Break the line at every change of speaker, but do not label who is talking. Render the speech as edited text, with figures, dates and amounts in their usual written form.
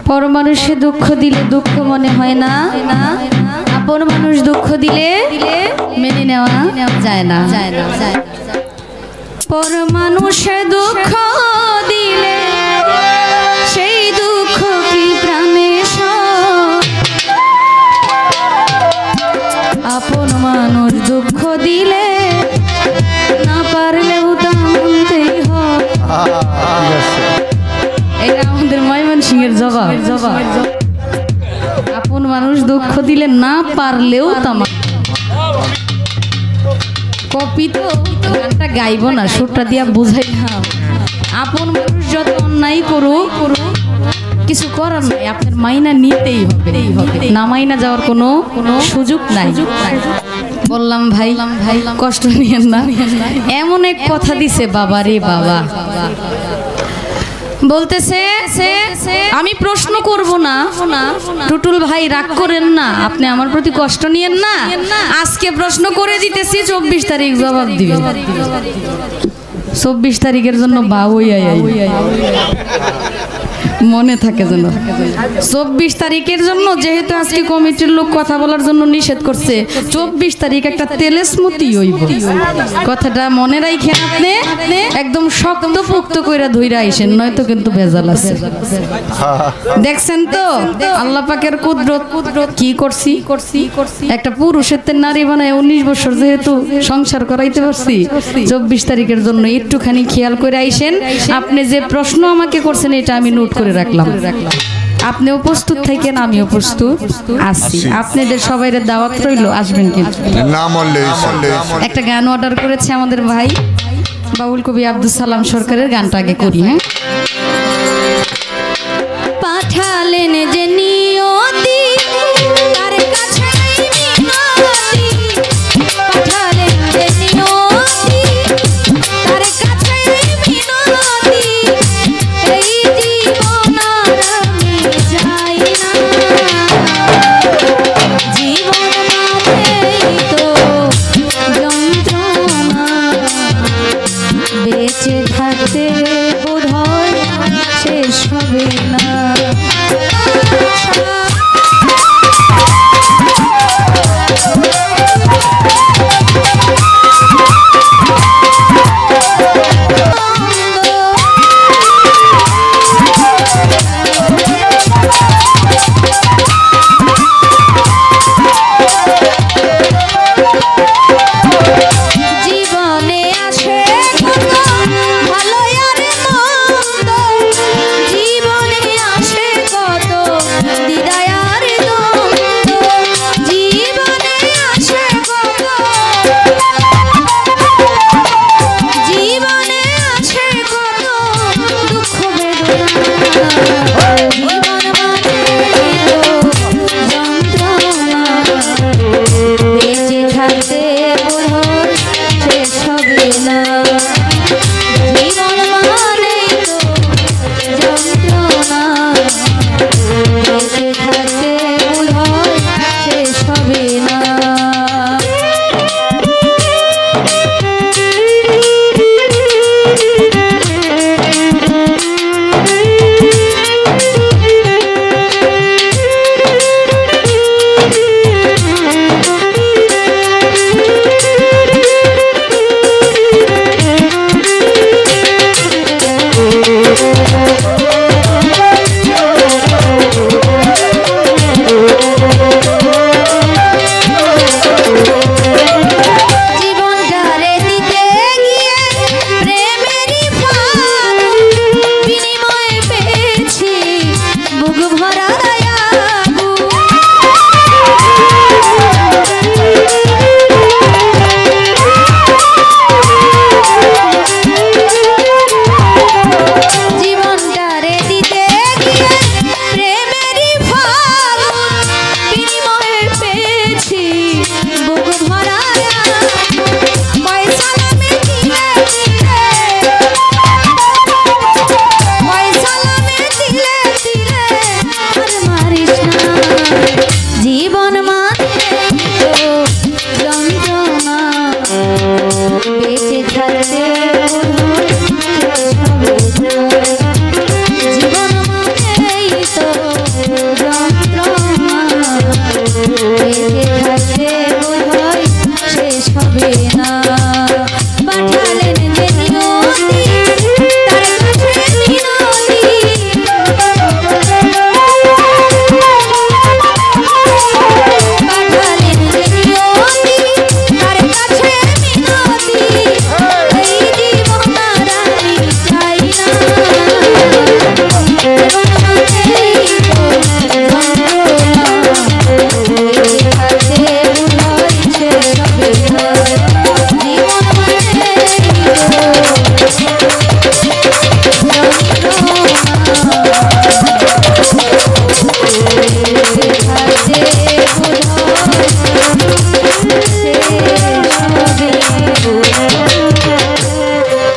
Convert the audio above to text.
পর মানুষে দুঃখ দিলে দুঃখ মনে হয় না, আপন মানুষ দুঃখ দিলে মেনে নেওয়া যায় না। পর মানুষে দুঃখ দিলে সেই দুঃখ কি প্রাণে সয়, আপন মানুষ দুঃখ দিলে না পারলেও তা মানতেই হয়। এটা আমাদের ময়মনসিংহের জবাব। আপন মানুষ দুঃখ দিলে না পারলেও তা কপি তো গানটা গাইব না, সুরটা দিয়া বুঝাই না। আপন মানুষ যত অন্যায় করুক কিছু করার নাই, আপনার মাইনা নিতেই হবে, না মাইনা যাওয়ার কোনো সুযোগ নাই। বললাম ভাই কষ্ট নিয়েন না, এমন এক কথা দিছে বাবা রে বাবা। বলতেছে আমি প্রশ্ন করব না, টুটুল ভাই রাগ করেন না, আপনি আমার প্রতি কষ্ট নিয়েন না, আজকে প্রশ্ন করে দিতেছি 24 তারিখ জবাব দিবেন। 24 তারিখের জন্য বাবুই মনে থাকে যেন। 24 তারিখের জন্য যেহেতু আজকে কমিটির লোক কথা বলার জন্য নিষেধ করছে, 24 তারিখ একটা তেলে স্মৃতি হইব। কথাটা মনে রাখেন, আপনি একদম শক্ত পোক্ত কইরা ধইরা আইছেন, নয়তো কিন্তু ভেজাল আছে। দেখছেন তো আল্লাহ পাকের কুদরত কি করছি। একটা পুরুষের নারী বানায় 19 বছর যেহেতু সংসার করাইতে পারছি, 24 তারিখের জন্য একটুখানি খেয়াল করে আইছেন। আপনি যে প্রশ্ন আমাকে করছেন এটা আমি নোট করে রাখলাম। আপনিও প্রস্তুত থাকেন, আমিও প্রস্তুত আছি। আপনাদের সবাই দাওয়াত রইল, আসবেন কিন্তু। একটা গান অর্ডার করেছে আমাদের ভাই বাউল কবি আব্দুল সালাম সরকারের, গানটা আগে করি। হ্যাঁ, পাঠালেন যে নিয়তি তার কাছে মিনতি, পাঠালেন যে নিয়তি তার কাছে মিনতি, এই জীবন আর আমি যাই না, জীবন মাঝেই তো যন্ত্রণা, বেঁচে থাকতে বোধহয় শেষ হবে না। জীবনে আছে কত দুঃখ বেদনা,